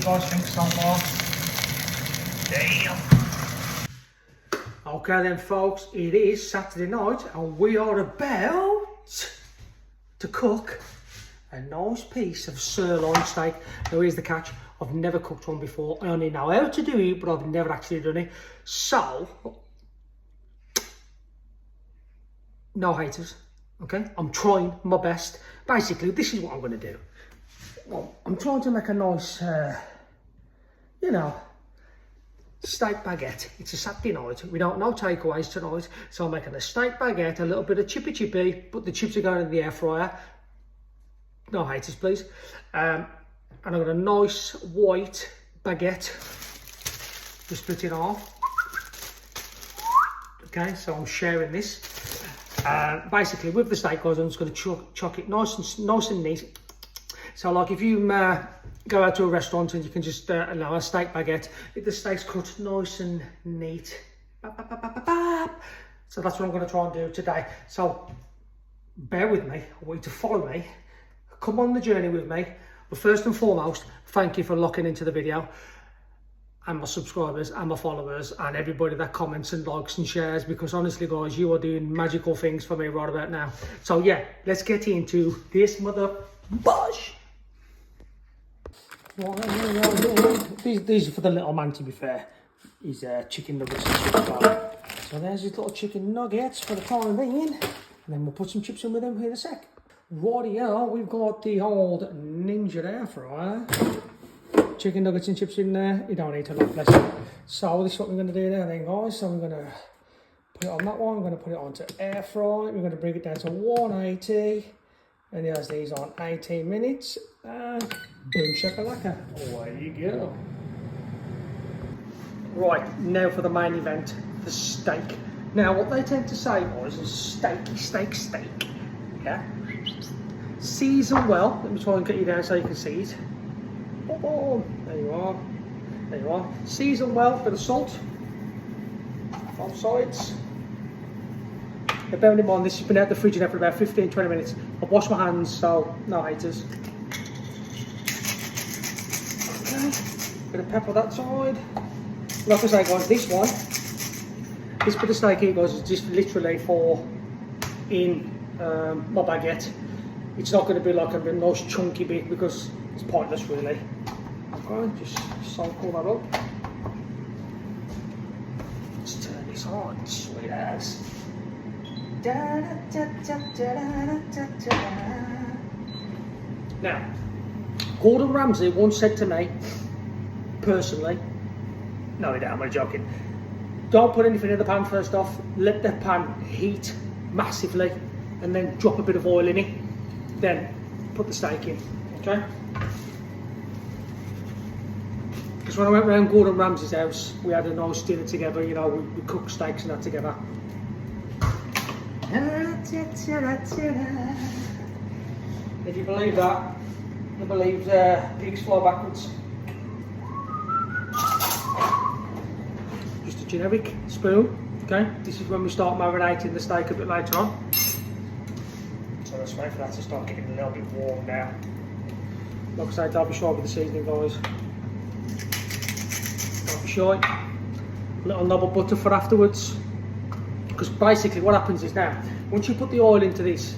guys think so far? Damn. Okay then folks, it is Saturday night and we are about to cook a nice piece of sirloin steak. Now here's the catch, I've never cooked one before. I only know how to do it, but I've never actually done it. So, no haters, okay? I'm trying my best. Basically, this is what I'm gonna do. Well, I'm trying to make a nice, you know, steak baguette. It's a Saturday night. We don't know takeaways tonight, so I'm making a steak baguette, a little bit of chippy, but the chips are going in the air fryer. No haters, please. And I've got a nice white baguette. Just split it off. Okay, so I'm sharing this. Basically, with the steak, guys, I'm just going to chuck it nice and neat. So, like, if you go out to a restaurant and you can just allow a steak baguette, if the steak's cut nice and neat. So that's what I'm going to try and do today. So bear with me, I want you to follow me, come on the journey with me. But first and foremost, thank you for locking into the video, and my subscribers and my followers and everybody that comments and likes and shares, because honestly guys, you are doing magical things for me right about now. So yeah, let's get into this mother bush. These are for the little man, to be fair. He's chicken nuggets and chips. So there's his little chicken nuggets for the time being. And then we'll put some chips in with them in a sec. Rightio, we've got the old Ninja air fryer. Chicken nuggets and chips in there. You don't need a lot less. So this is what we're going to do now then, guys. So I'm going to put it on that one. I'm going to put it onto air fry. We're going to bring it down to 180. And there's these on 18 minutes. And boom shakalaka. Away you go. Right, now for the main event, the steak. Now what they tend to say, boys, is steak. Yeah? Season well. Let me try and get you down so you can see it. Oh, there you are. There you are. Season well, bit of salt. Both sides. Now, bearing in mind, this has been out the fridge now for about 15-20 minutes. I've washed my hands, so no haters. Okay, bit of pepper that side. Like I say, guys, this bit of steak here, guys, is just literally for in my baguette. It's not going to be like a nice chunky bit because it's pointless, really. Okay, just salt all that up. Let's turn this on, sweet ass. Now, Gordon Ramsay once said to me, personally, no, I'm only joking, don't put anything in the pan first off, let the pan heat massively, and then drop a bit of oil in it, then put the steak in, okay? Because when I went round Gordon Ramsay's house, we had a nice dinner together, you know, we cooked steaks and that together. If you believe that, you believe pigs fly backwards. Just a generic spoon, okay? This is when we start marinating the steak a bit later on. So let's wait for that to start getting a little bit warm now. Like I said, don't be shy with the seasoning, guys. Don't be shy. A little knob of butter for afterwards. Because basically what happens is now, once you put the oil into this,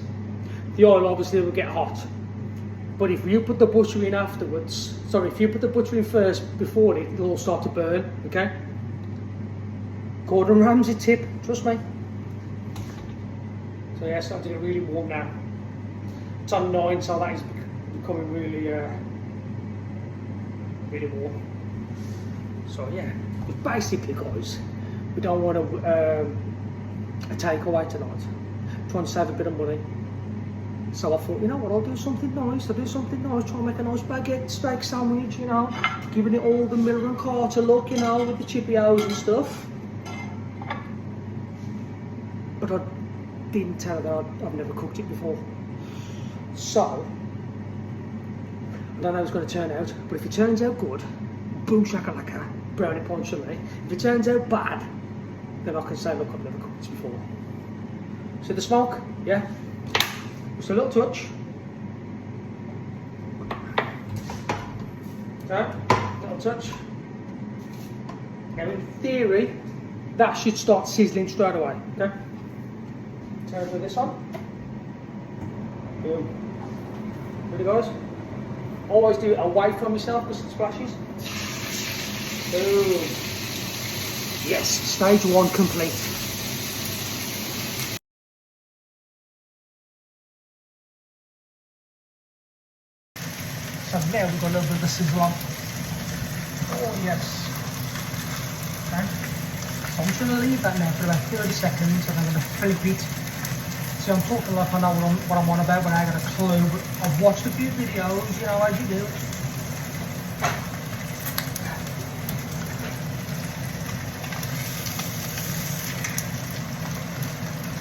the oil obviously will get hot. But if you put the butter in afterwards, if you put the butter in first before it, it'll all start to burn, okay? Gordon Ramsay tip, trust me. So yeah, it's starting to get really warm now. It's on 9, so that is becoming really, really warm. So yeah, but basically guys, we don't want to a takeaway tonight. I'm trying to save a bit of money. So I thought, you know what, I'll do something nice, try and make a nice baguette steak sandwich, you know, giving it all the Miller and Carter look, you know, with the chippy-os and stuff. But I didn't tell her that I've never cooked it before. So, I don't know how it's going to turn out, but if it turns out good, boom shakalaka, brownie points for me. If it turns out bad, then I can say, look, I've never cooked this before. See the smoke? Yeah? Just a little touch. Okay? one touch. Now in theory, that should start sizzling straight away, okay? Turn with this on. Boom. Ready guys? Always do it away from yourself because it splashes. Boom. Yes, stage one complete. So now we've got a little bit of the sizzle on. Oh yes. Okay. So I'm just going to leave that now for about 30 seconds and I'm going to flip it. See, I'm talking like I know what I'm on about, but I got a clue. But I've watched a few videos, you know, as you do.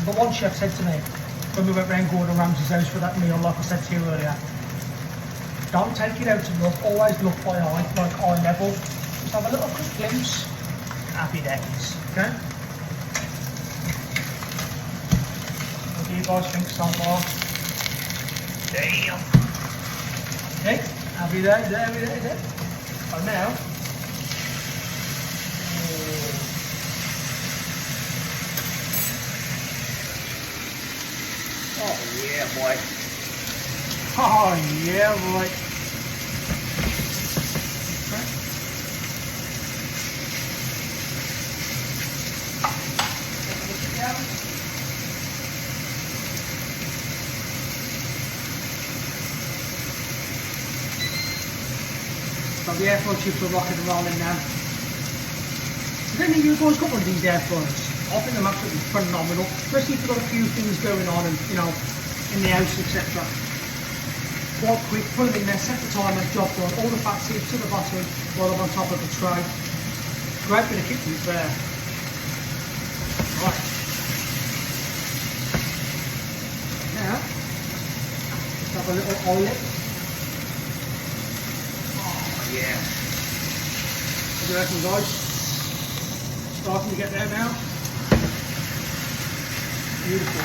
But one chef said to me, when we went round Gordon Ramsay's house for that meal, like I said to you earlier, don't take it out to look, always look by eye, like eye level. Just have a little quick glimpse. Happy days, okay? What do you guys think so far? Damn! Okay, happy days, there. And now, oh yeah, boy. Oh yeah, boy. So the air fry chips are rocking and rolling now. Has any of you guys got one of these air fryers? I think they're absolutely phenomenal, especially if you've got a few things going on and, you know, in the house, etc. Quite quick, put them in there, set the timer, job done. All the fat seeds to the bottom while I'm on top of the tray. Great bit of kitchen there. Right. Now, just have a little oil. Oh yeah. What do you reckon, guys? Starting to get there now. Beautiful.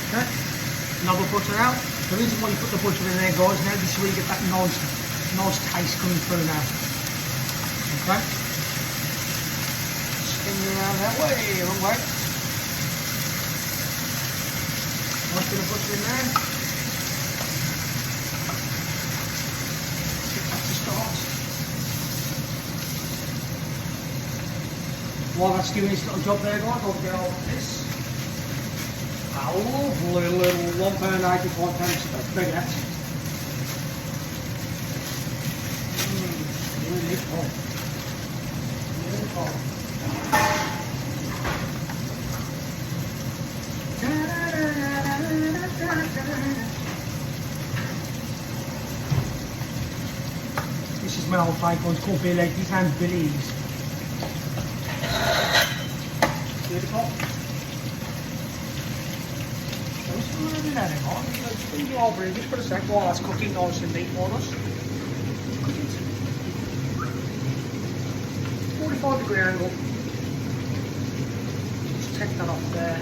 Okay. Another butter out. The reason why you put the butter in there, guys, now this is where you get that nice taste coming through now. Okay. Spin it around that way, wrong way. Nice bit of butter in there. Get that to start. While that's doing its little job there, guys, I'll get all of this. A lovely little £1.85 baguette. Beautiful. Beautiful. This is my old favourite, it's called Billy. His name's Billy's. Beautiful. Leave it over just for a sec while that's cooking nice and neat for us. 45-degree angle. Just take that off there.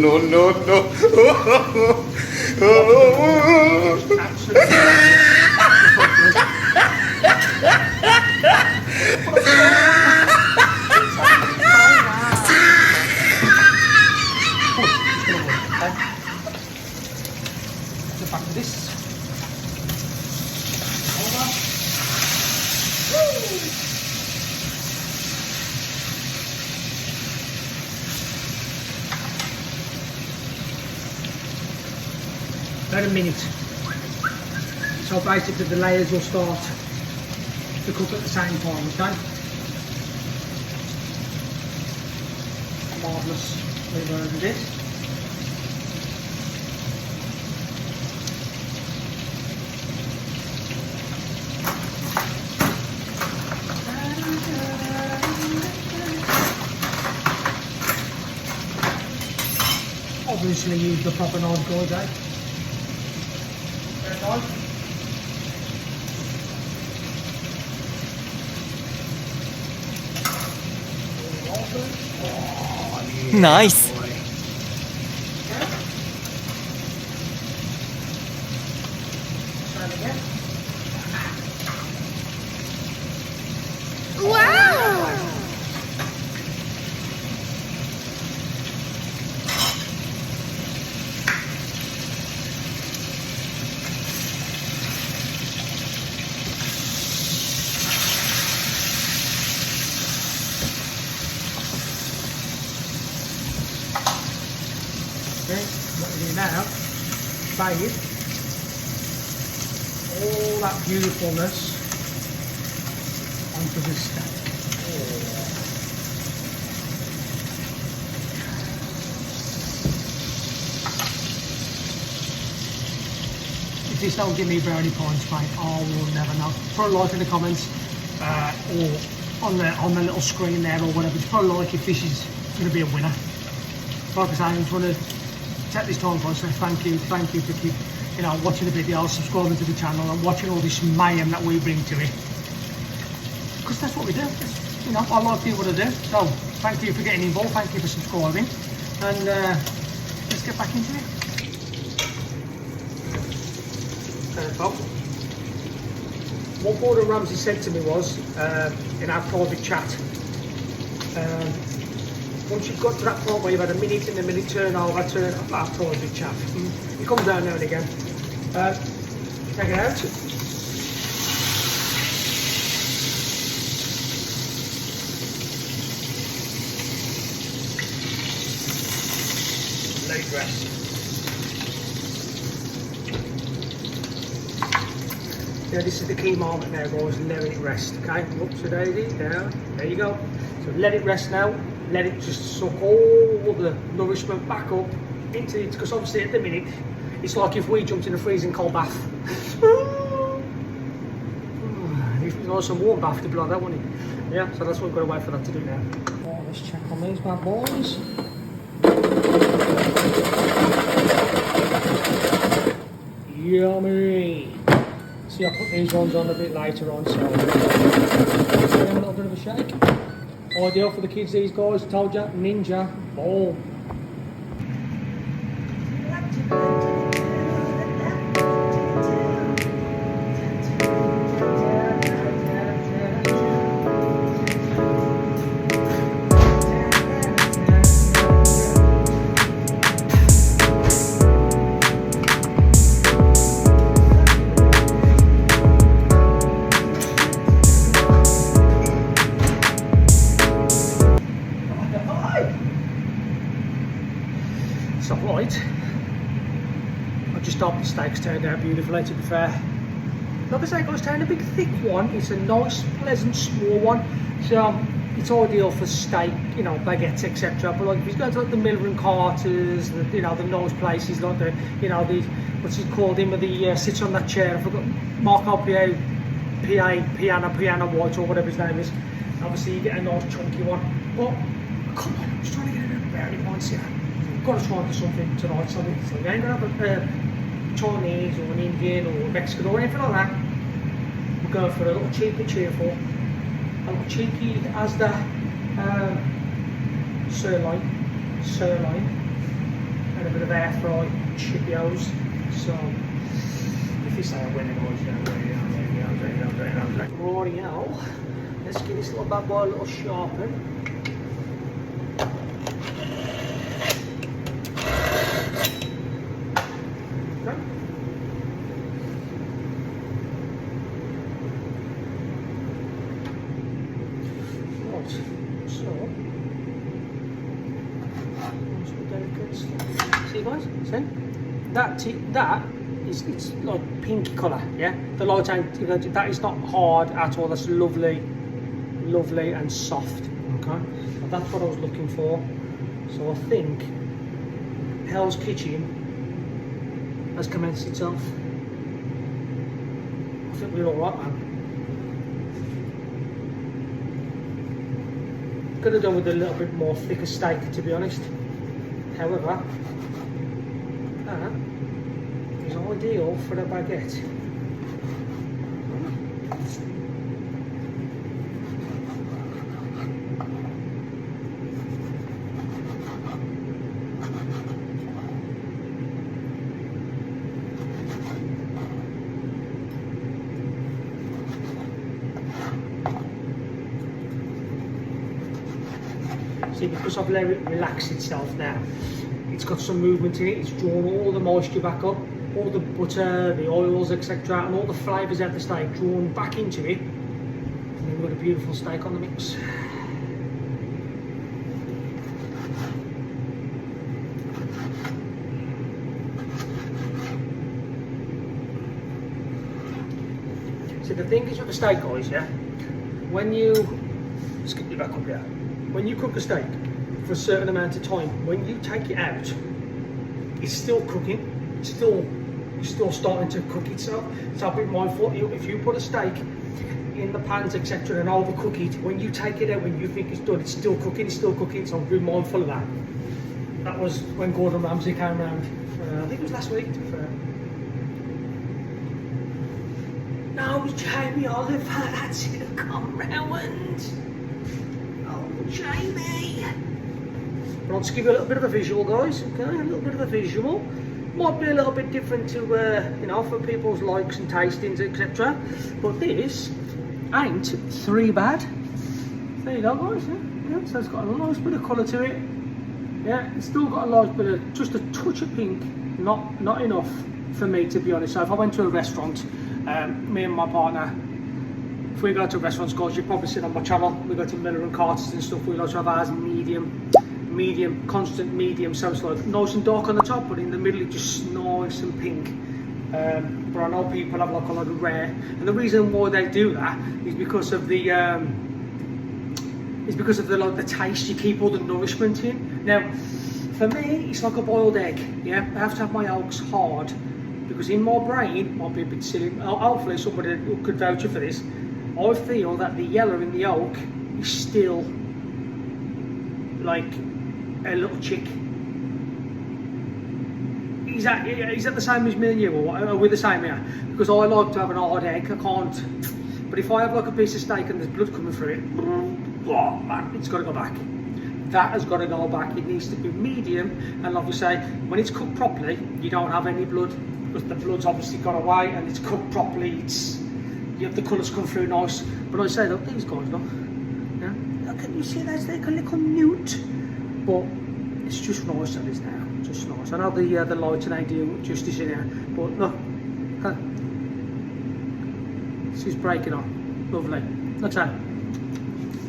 No. Absolutely. Back to this. Over. About a minute. So basically the layers will start to cook at the same time, okay? Marvellous. Move over this. Obviously use the proper knife, guys, eh? Very nice. Nice. and again. Wow! Okay, what we do now, bathe all that beautifulness onto this steak. If this don't give me brownie points, mate, I will never know. Put a like in the comments or on the little screen there or whatever. Just put a like if this is going to be a winner. Like I say, I just want to take this time to say thank you for keep watching the videos, subscribing to the channel, and watching all this mayhem that we bring to it. Because that's what we do. I like doing what I do. So thank you for getting involved. Thank you for subscribing, and let's get back into it. What Gordon Ramsay said to me was in our private chat. Once you've got to that point where you've had a minute and a minute turnover, turn off our private chat. It comes down now and again. Take it out. Let it rest. Yeah, this is the key moment now, guys. Let it rest. Okay, up to daisy, down. There you go. So let it rest now. Let it just suck all the nourishment back up into it, because obviously at the minute it's like if we jumped in a freezing cold bath. If it was a warm bath to be like that, wouldn't it? Yeah, so that's what we've got to wait for that to do now. Oh, let's check on these bad boys. Yummy! See, I put these ones on a bit later on, so give them a little bit of a shake. Ideal for the kids, these guys. Told ya, ninja, boom. So right, I just hope the steaks turned out beautifully, to be fair. Like I say, guys, it's a big thick one. It's a nice, pleasant, small one. So it's ideal for steak, baguettes, etc. But like if you go to like the Miller and Carter's, the nice places like the, these, what's it called, him with the sits on that chair. I forgot, Marco Piana White or whatever his name is. Obviously you get a nice chunky one. But come on, I'm just trying to get a bit of brownie points here. Got to try and do something tonight, so we ain't gonna have a Chinese or an Indian or a Mexican or anything like that. We're going for a little cheapy, cheerful, a little cheeky Asda sirloin, and a bit of air fried Cheerios. So if you say a winning rightio, let's give this little bad boy a little sharpen. See guys, see? That is, it's like pinky colour, yeah? The light ain't, that is not hard at all, that's lovely and soft, okay? So that's what I was looking for. So I think Hell's Kitchen has commenced itself. I think we're alright, man. Could have done with a little bit more thicker steak, to be honest. However, that is ideal for a baguette. quality because I've let it relax itself now. It's got some movement in it, it's drawn all the moisture back up, all the butter, the oils, etc., and all the flavours out of the steak drawn back into it. And then we've got a beautiful steak on the mix. So the thing is with the steak, guys, yeah, when you, skip you back up here, when you cook a steak for a certain amount of time, when you take it out, it's still cooking, it's still starting to cook itself. So be mindful, if you put a steak in the pans, etc., and overcook it, when you take it out, when you think it's done, it's still cooking, so be mindful of that. That was when Gordon Ramsay came around, I think it was last week, to be fair. No, Jamie Oliver, that's it, come round. Oh, Jamie. But I'll just give you a little bit of a visual, guys, okay? A little bit of a visual. Might be a little bit different to, you know, for people's likes and tastings, etc. But this ain't three bad. There you go, guys, yeah, so it's got a nice bit of colour to it. Yeah, it's still got a nice bit of, just a touch of pink, not enough for me, to be honest. So if I went to a restaurant, me and my partner, if we go to restaurants, guys, you've probably seen on my channel, we go to Miller and Carter's and stuff, we like to have ours medium, constant medium, so it's like nice and dark on the top, but in the middle it's just nice and pink. But I know people have like a lot of rare, and the reason why they do that is because of the like the taste. You keep all the nourishment in. Now, for me, it's like a boiled egg. Yeah, I have to have my yolks hard. Because in my brain, might be a bit silly, hopefully somebody could vouch for this, I feel that the yellow in the yolk is still like a little chick. Is that the same as me and you, or are we the same here? Because I like to have an hard egg, I can't, but if I have like a piece of steak and there's blood coming through it, oh man, it's got to go back. That has got to go back. It needs to be medium, and like we say, when it's cooked properly, you don't have any blood, because the blood's obviously gone away and it's cooked properly. You have the colours come through nice. But I say, look, these guys, look, yeah, can you see that's like a little newt? But it's just nice that is now, just nice. I know the lighting ain't doing justice in here, but look, this is breaking on, lovely. That's it.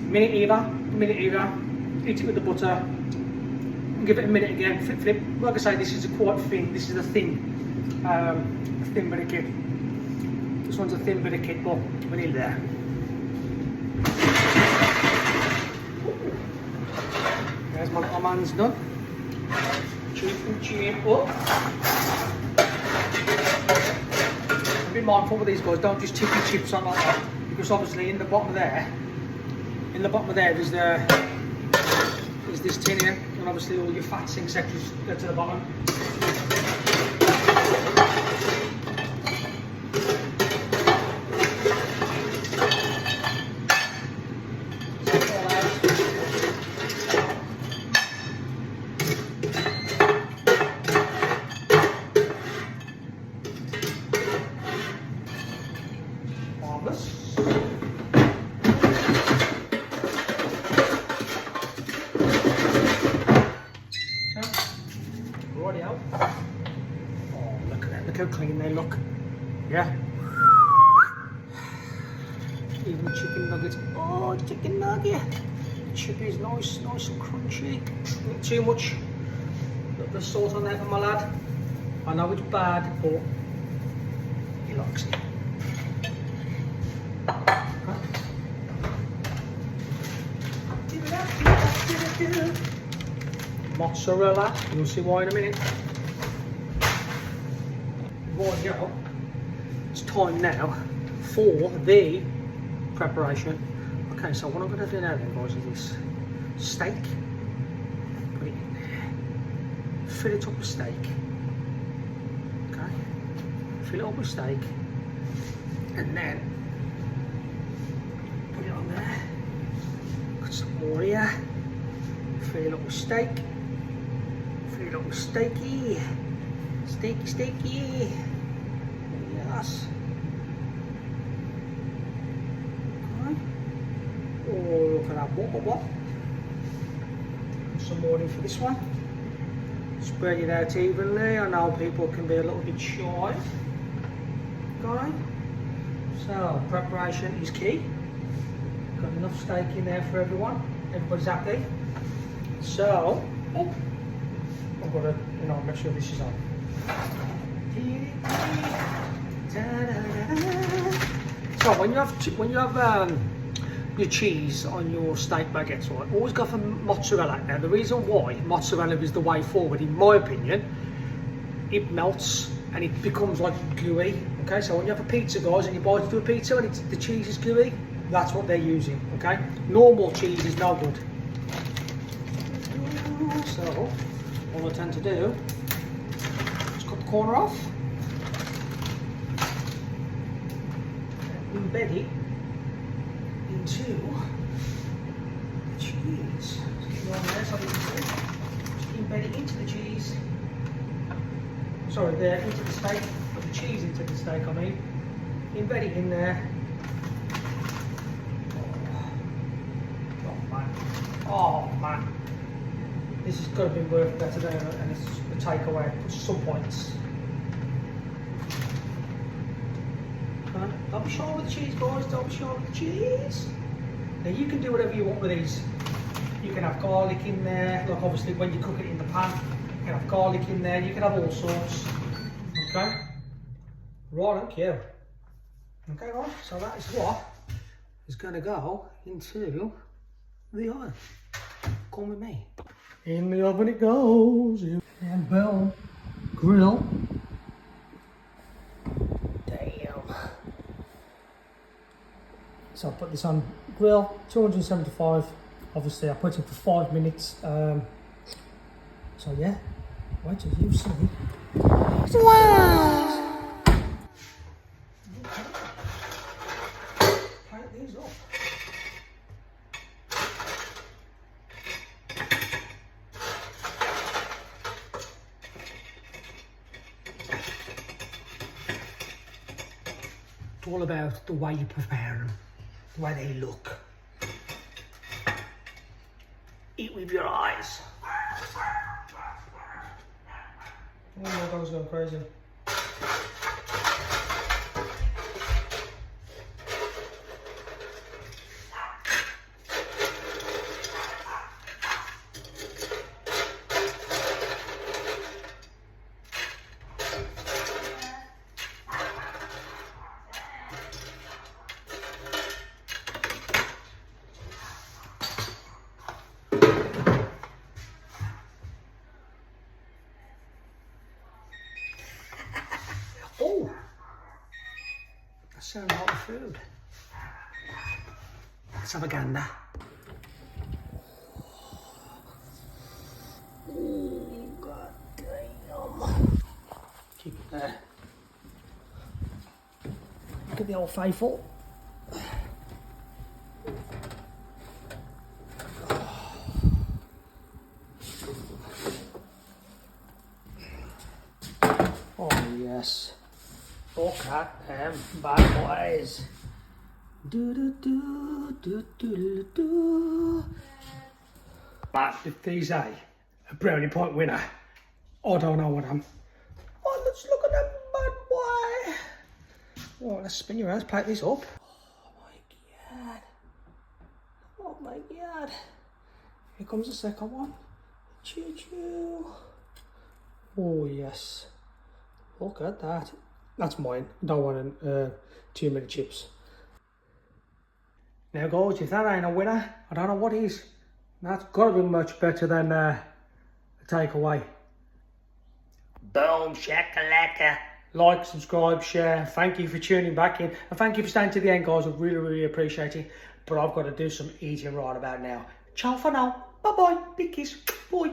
Minute either. Eat it with the butter. Give it a minute again. Flip. Like I say, this is quite thin. This is a thin bit of kit. This one's a thin bit of kit, but we're nearly there. There's my little man's done. Cheap up. Be mindful with these guys. Don't just tip your chips on like that, because obviously in the bottom there, there's this tin here, and obviously all your fats, etc. go to the bottom. Look how clean they look. Yeah. Even chicken nuggets. Oh, chicken nugget. Chippy is nice and crunchy. Not too much. Got the salt on there for my lad. I know it's bad, but he likes it. Mozzarella. You'll see why in a minute. Right here, it's time now for the preparation. Okay, so what I'm going to do now then, guys, is this steak. Put it in there. Fill it up with steak. Okay, fill it up with steak, and then put it on there. Got some more here. Fill it up with steak. Fill it up with steaky. Steaky. Yes. Okay. Oh, look at that. What? some more in for this one. Spread it out evenly. I know people can be a little bit shy. Okay. So preparation is key. Got enough steak in there for everyone. Everybody's happy. So, I've got to, make sure this is on. So when you have your cheese on your steak baguettes, right, always go for mozzarella. Now the reason why mozzarella is the way forward, in my opinion, it melts and it becomes like gooey. Okay, so when you have a pizza, guys, and you bite into a pizza and the cheese is gooey, that's what they're using. Okay, normal cheese is no good. So what I tend to do is cut the corner off, and embed it into the cheese. Just on there so you can see. Just embed it into the cheese. Sorry, there, into the steak. Put the cheese into the steak, I mean. Embed it in there. Oh man. This has got to be worth better than and it's a takeaway. Put some points. Don't be shy with the cheese, guys. Don't be shy with the cheese. Now you can do whatever you want with these. You can have garlic in there. Like obviously when you cook it in the pan, you can have garlic in there. You can have all sorts. Okay. Right, thank you. Okay, right. So that is what is going to go into the oven. Come with me. In the oven it goes. And boom. Grill. Damn. So I put this on grill, 275. Obviously I put it for 5 minutes. So yeah, wait till you see. Wow! Plate these up. It's all about the way you prepare them, the way they look. Eat with your eyes. Oh my God, it's going crazy. Oh, that sounds like food. Let's have a gander. Oh, God damn. Keep it there. Look at the old faithful. Oh, yes. Look at them bad boys. Do do do do do do. But if these a brownie point winner, I don't know what I'm. Oh, let's look at that bad boy. Oh, let's spin your hands, plate this up. Oh my God. Oh my God. Here comes the second one. Choo choo. Oh yes. Look at that. That's mine. Don't want too many chips. Now guys, if that ain't a winner, I don't know what is. That's got to be much better than the takeaway. Boom, shakalaka. Like, subscribe, share. Thank you for tuning back in. And thank you for staying to the end, guys. I really, really appreciate it. But I've got to do some eating right about now. Ciao for now. Bye-bye. Big kiss. Bye.